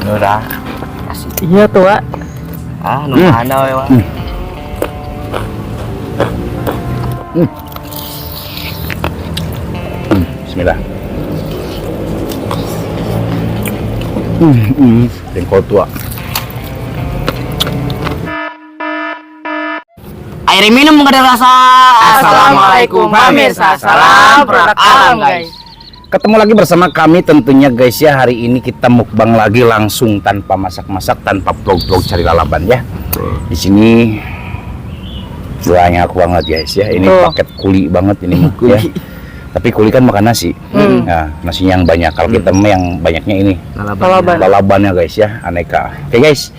Udah. Kasih. Iya tua. Nu mana we, Wak? Bismillah. Jengkol tua. Air minum gak ada rasa. Assalamualaikum pemirsa, salam produk alam guys. Ketemu lagi bersama kami tentunya guys ya. Hari ini kita mukbang lagi langsung tanpa masak-masak, tanpa vlog-vlog cari lalaban ya. Di sini banyak banget guys ya. Ini paket kuli banget ini ya. Tapi kuli kan makan nasi. Nah, nasinya yang banyak. Kalau kita mah yang banyaknya ini lalabannya guys ya, aneka. Oke guys.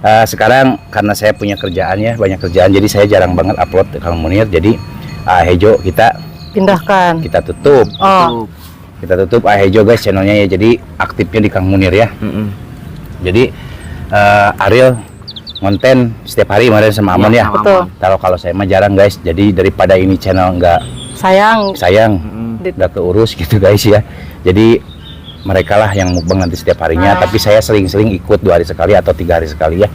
Sekarang karena saya punya kerjaan ya, banyak kerjaan, jadi saya jarang banget upload Kang Munir. Jadi Hejo kita Pindahkan. kita tutup. Kita tutup Hejo guys channelnya ya. Jadi aktifnya di Kang Munir ya. Jadi Ariel konten setiap hari kemarin sama Amon ya. Betul. Kalau saya mah jarang guys. Jadi daripada ini channel nggak sayang udah keurus gitu guys ya. Jadi mereka lah yang mukbang nanti setiap harinya, tapi saya sering-sering ikut 2 hari sekali atau 3 hari sekali ya.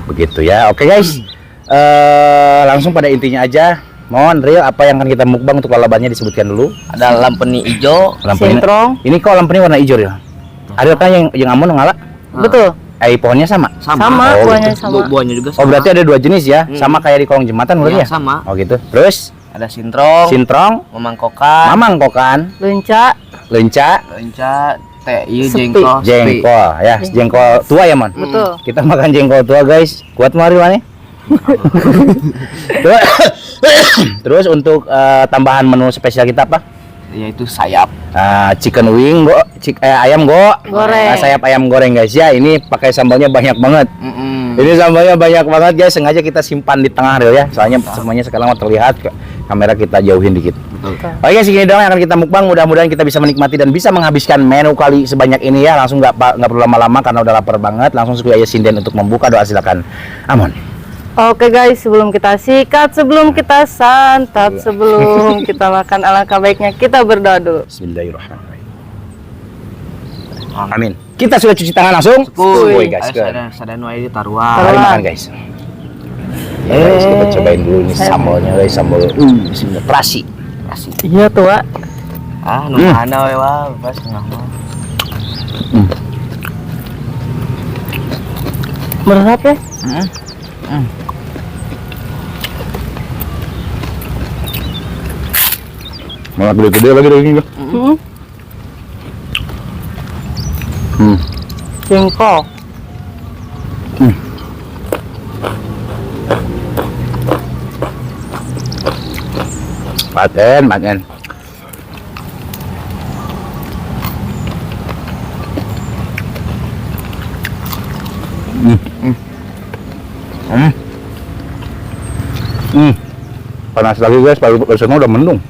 Begitu ya. Oke guys, langsung pada intinya aja. Mohon Real, apa yang akan kita mukbang untuk lalabannya disebutkan dulu. Ada lampeni hijau, Sintrong. Ini kok lampeni warna hijau ya? Ada kan yang Amon ngala? Betul. Pohonnya sama? Sama, Oh, buahnya gitu. sama. Buahnya juga sama. Oh berarti ada 2 jenis ya? Sama kayak di kolong jembatan berarti ya? Sama. Oh gitu. Terus Ada sintrong, mamangkokan, Lenca. lenca, teh, iya Sepi. jengkol ya, jengkol tua ya Mon. Betul. Kita makan jengkol tua guys. Kuat mari mana? Terus untuk tambahan menu spesial kita apa? Yaitu sayap. Chicken wing, ayam Goreng. sayap ayam goreng guys ya. Ini pakai sambalnya banyak banget. Ini sambalnya banyak banget guys. Sengaja kita simpan di tengah Real ya. Soalnya semuanya sekarang terlihat, kamera kita jauhin dikit. Oke, segini doang yang akan kita mukbang. Mudah-mudahan kita bisa menikmati dan bisa menghabiskan menu kali sebanyak ini ya. Langsung nggak perlu lama-lama karena udah lapar banget. Langsung sekali aja sinden untuk membuka. Doa silakan. Amon. Oke guys, sebelum kita sikat, sebelum kita santap, sebelum kita makan, alangkah baiknya kita berdoa dulu. Bismillahirrahmanirrahim. Amin. Kita sudah cuci tangan langsung. Woi guys, Sadanu aya di taruhan. mari makan guys. Ya, guys, kita cobain dulu ini sambalnya guys, sambal bismillah, terasi. Iya tua. Nu mana we, Wak? Pas tengah mah. Meresap ya? Malah gede-gede lagi dari ini. Jengkol. Paten. Panas lagi guys, barusan udah mendung.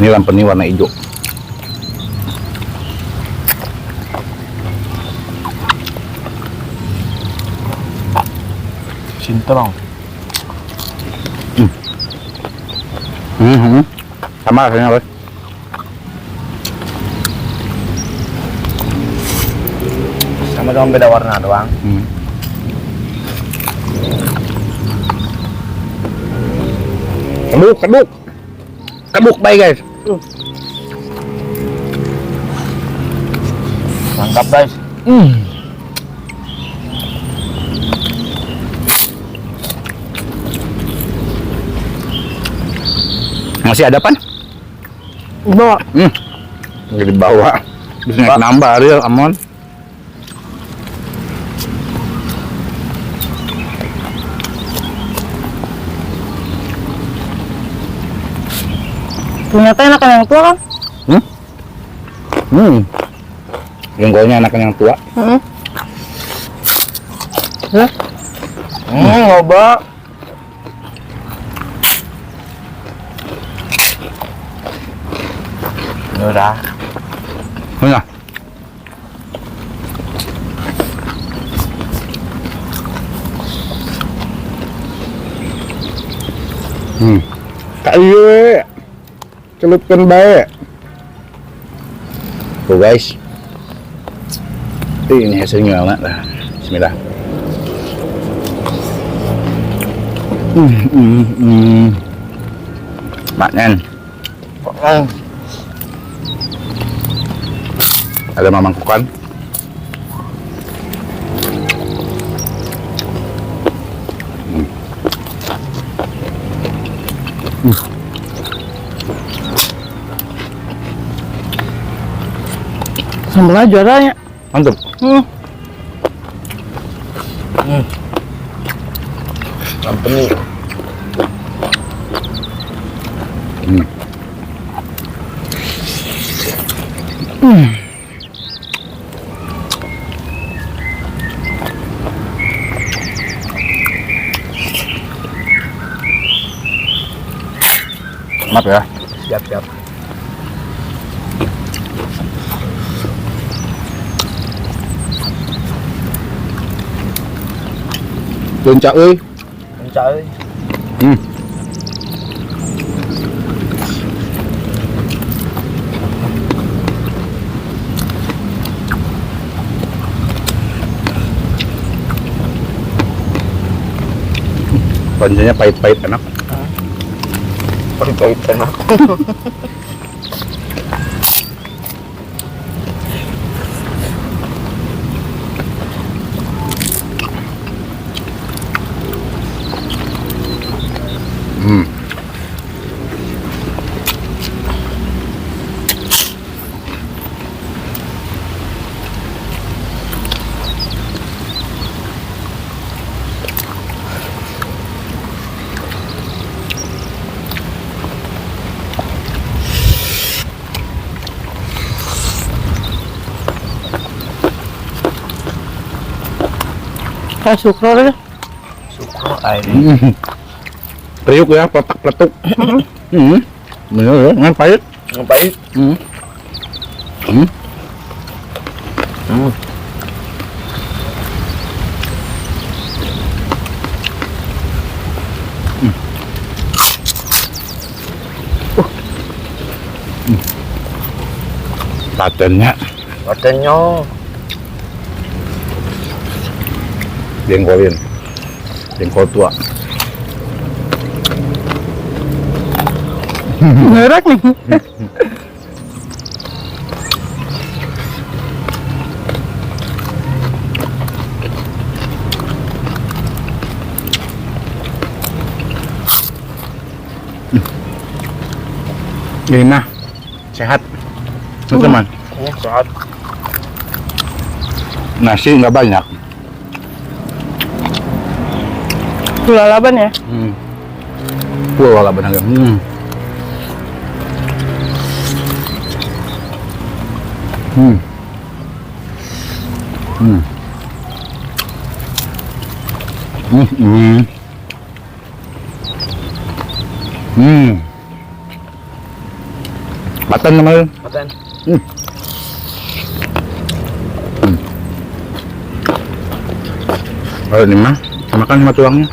Ini lampeni warna hijau. Sintrong. Sama rasanya guys. Sama dong, beda warna doang. Keduk baik guys. Mantap guys. Masih ada pan? Bawa. Jadi bawa. Bisa naik nambah Real, Amon. Ternyata enakan yang tua kan? Jengkolnya enakan yang tua. Loba. Udah. Mana? Kak iya, celupkan baik. Tuh guys, ini hasilnya enak lah. Bismillah. Maknen. Ada mamangkukan. Sambal juaranya. Mantap. Company. Maaf ya. Siap. Puncak euy. Puncak euy. Pancanya pahit-pahit enak. Pahit enak. Kayak sukro deh. Sukro air. Kriuk ya, peletak-peletuk. Bener ya, ngan pahit. Pahit. Patennya Patennya jengkolin. Jengkol tua. Ngerak nih. Ini mah sehat, teman-teman. sehat. Nasi nggak banyak. Lalaban ya. Full lalaban aja. Paten namanya. Paten. Kalau ini mah makan sama tuangnya.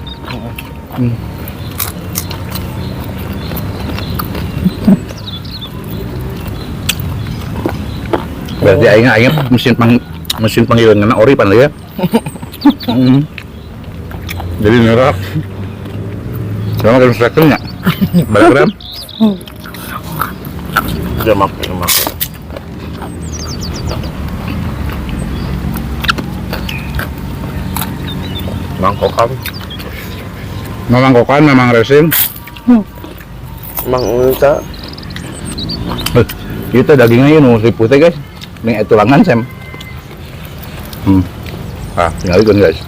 Berarti aing mesin panggilan kena ori pan ya. Jadi nerak. Sama kan strukturnya. Balik ram. Jamak. Mangkokan. Memang kokan, memang resin. Mang unta. Kita dagingnya ini si putih guys. Ini tulangan sem. Tinggal ikut guys.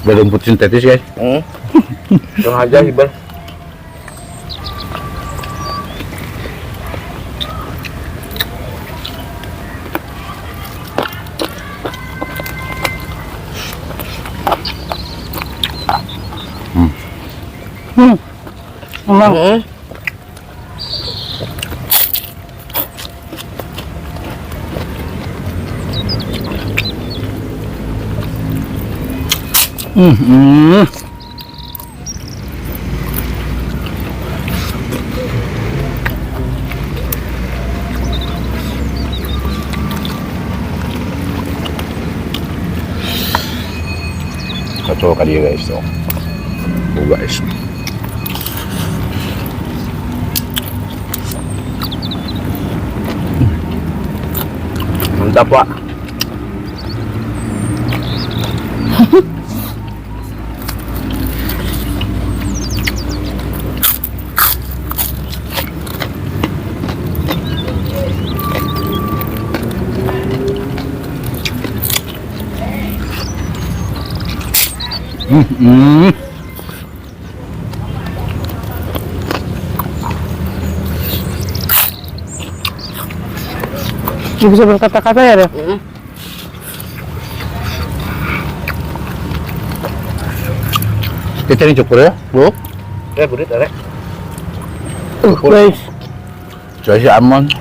Rumput sintetis guys. Yang aja hibal. Emang Kacau kan dia guys tuh. Oh guys. Mantap, Pak. Dia bisa berkata-kata ya, deh. Kita ini cukur ya, Bu. Ya, burit, Rek. Guys, Saya si aman.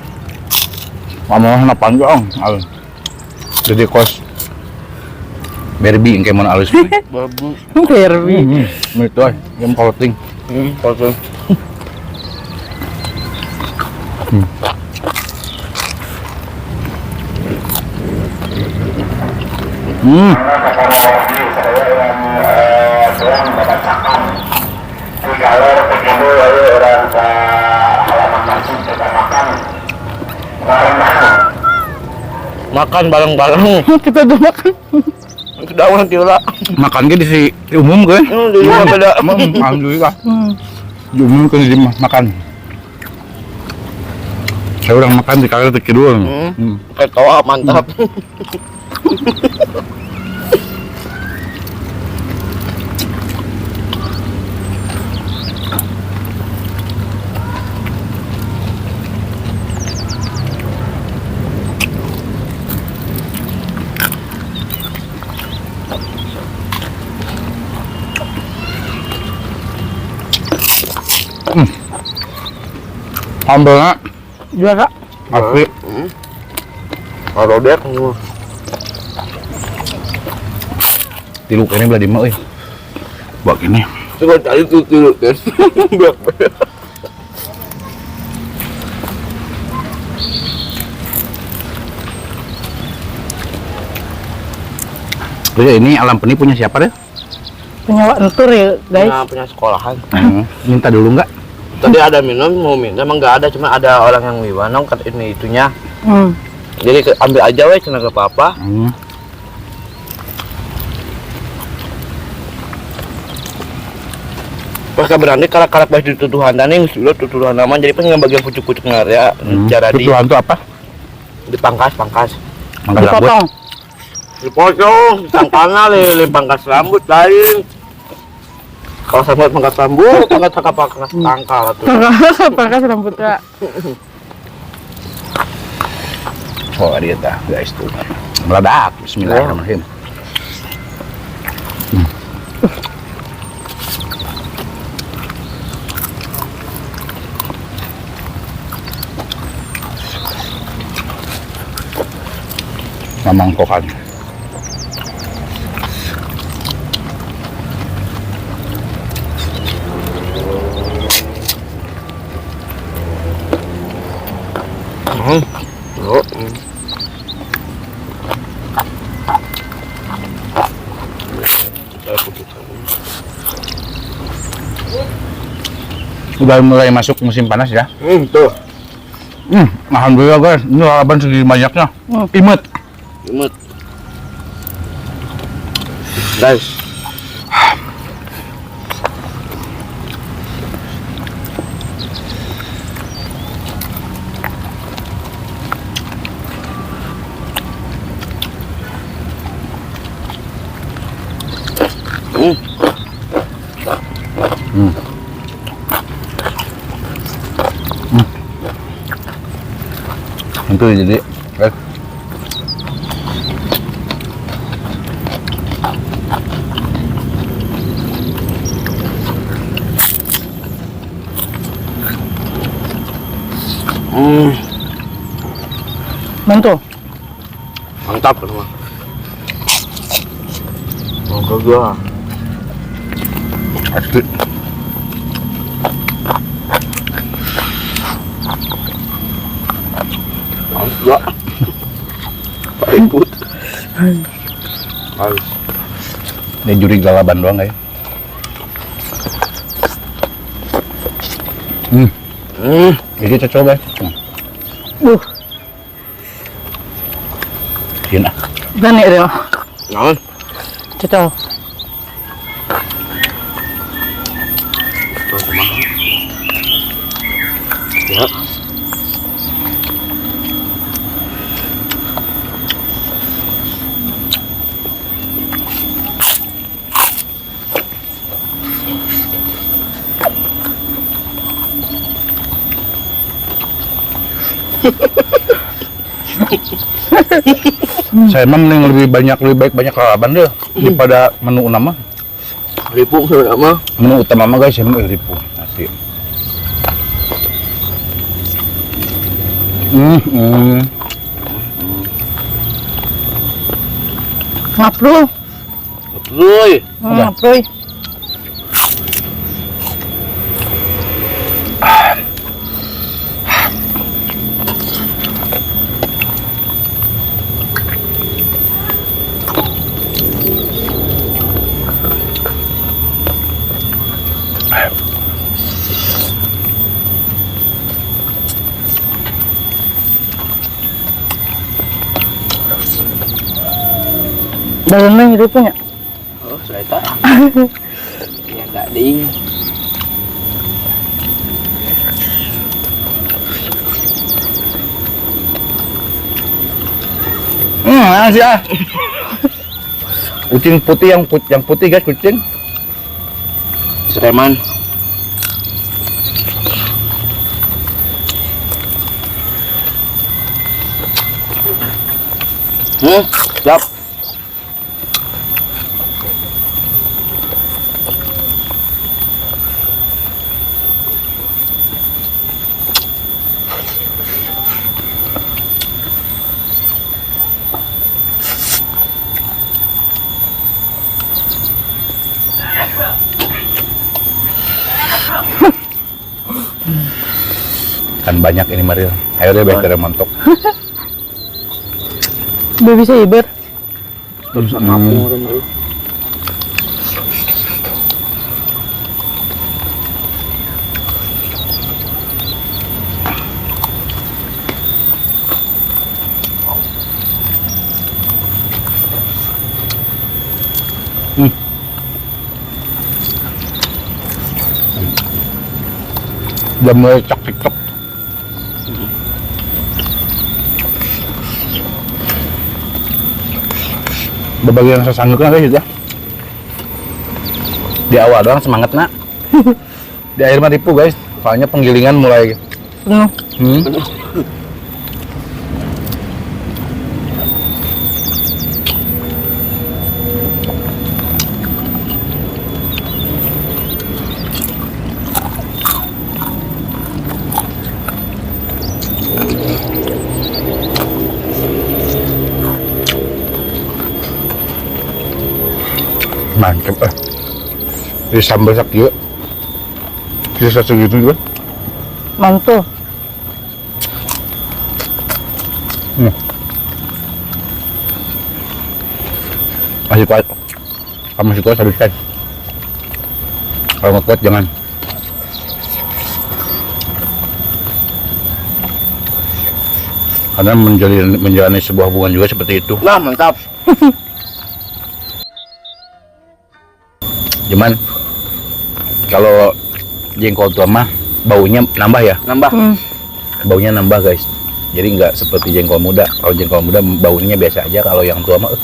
Mama na panjang. Jadi kos Barbie yang kayak mana alus. Babu. Barbie. Itu ay, yang clothing. Kosong. Makan bareng-bareng. Kita udah makan. Sudah nanti ulah. Makan ke di umum kan? Di rumah beda. Alhamdulillah. Di umum kan di makan. Saya orang makan di kali kedua. Kayak tawa mantap. Ambilnya Juara. asli. Kalau dia Tiluk ini belah di mau buat ini. coba cari tuh dulu kan. Terus ini alam peni punya siapa deh? Punya Wak Entur ya, guys. Punya sekolahan. Minta dulu nggak? Tadi ada minum, mau minum, emang nggak ada, cuma ada orang yang wiwanong kan ini itunya. Jadi ambil aja weh, cina gak apa-apa. Pas berani karak-karak baju tuduhan dan ini sudah tuduhan nama jadi pengen bagian pucuk-pucuk ngarya cara Tujuan itu apa? dipangkas Mangga rambut. Dipotong. dipotong sangkana lele pangkas rambut lain. Kalau saya buat pangkas rambut, pangkas tangkal tuh. Pangkas rambutnya. Oh dia dah guys tuh. Meledak. Bismillahirrahmanirrahim. Mangkokan. Udah mulai masuk musim panas ya. Tuh. Alhamdulillah guys, ini lalapan segini banyaknya. Imut. Imut. Guys. Itu jadi guys. Mantul. Mantap kan mah. Mangga gua. Asli. Enggak. Ribut. Harus. Ini juri lalaban doang guys. Ini cocok guys. Yun ah. Gani rin. Naon? Cocok. Tuh, kumaha. Ya. Saya emang mending lebih baik banyak lalaban deh daripada menu utama. Ripung sama. Menu utama mah guys emang ribu asli. Ngapro. Roy. Ngapro. Dalamnya gitu punya. Oh, saya tak. Ya enggak ding. Asli ah. Kucing putih yang putih guys, kucing. Sereman. Siap. Kan banyak ini Maril. Ayo deh baik dari montok. Udah bisa ibar. Udah bisa ngapung orang itu. Udah mulai cek. Berbagi rasa sanggup kan guys ya. Di awal doang semangat nak. Di akhir mah tipu guys. Soalnya penggilingan mulai Penuh. Mantap Di sambal sak juga. Bisa segitu juga. Mantul. Masih kuat. Kamu masih kuat habiskan. Kalau nggak kuat jangan. Karena menjalani sebuah hubungan juga seperti itu. Nah, mantap. Cuman kalau jengkol tua mah baunya nambah ya. Nambah. Baunya nambah guys. Jadi nggak seperti jengkol muda. Kalau jengkol muda baunya biasa aja. Kalau yang tua mah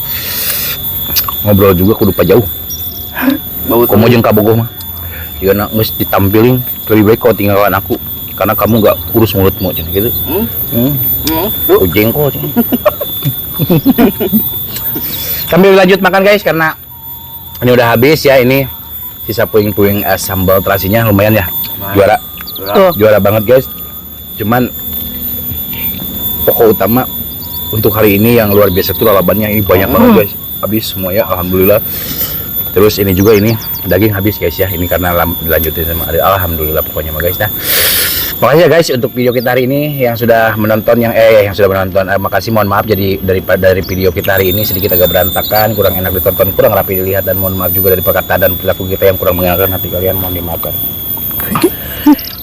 ngobrol juga kudu jauh. Bau Kamu jeung kabogoh mah. Jika nak nges ditampilin lebih baik kau tinggalkan aku. Karena kamu nggak urus mulutmu gitu. Oh, jengkol. Sambil lanjut makan guys karena ini udah habis ya. Ini sisa puing-puing sambal terasinya lumayan ya. Juara. Juara banget guys. Cuman pokok utama untuk hari ini yang luar biasa tuh lalabannya ini banyak banget guys. Habis semua ya, alhamdulillah. Terus ini juga ini daging habis guys ya. Ini karena dilanjutin sama Ariel. Alhamdulillah pokoknya mah guys. Nah, makasih ya guys untuk video kita hari ini yang sudah menonton yang sudah menonton. Makasih, mohon maaf jadi dari video kita hari ini sedikit agak berantakan, kurang enak ditonton, kurang rapi dilihat, dan mohon maaf juga dari perkataan dan perilaku kita yang kurang menyenangkan hati kalian, mohon dimaafkan.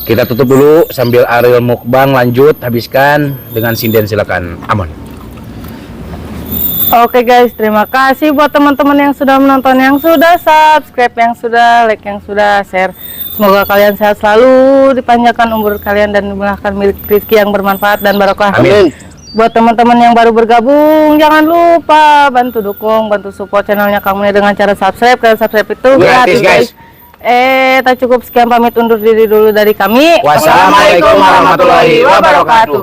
Kita tutup dulu sambil Ariel mukbang lanjut, habiskan dengan sinden, silakan. Amon. Oke guys, terima kasih buat teman-teman yang sudah menonton, yang sudah subscribe, yang sudah like, yang sudah share. Semoga kalian sehat selalu, dipanjangkan umur kalian, dan dimudahkan milik rezeki yang bermanfaat dan barokah. Amin. Buat teman-teman yang baru bergabung, jangan lupa bantu dukung, bantu support channelnya kamu dengan cara subscribe. Karena subscribe itu gratis guys. Tak cukup sekian, pamit undur diri dulu dari kami. Wassalamualaikum warahmatullahi wabarakatuh.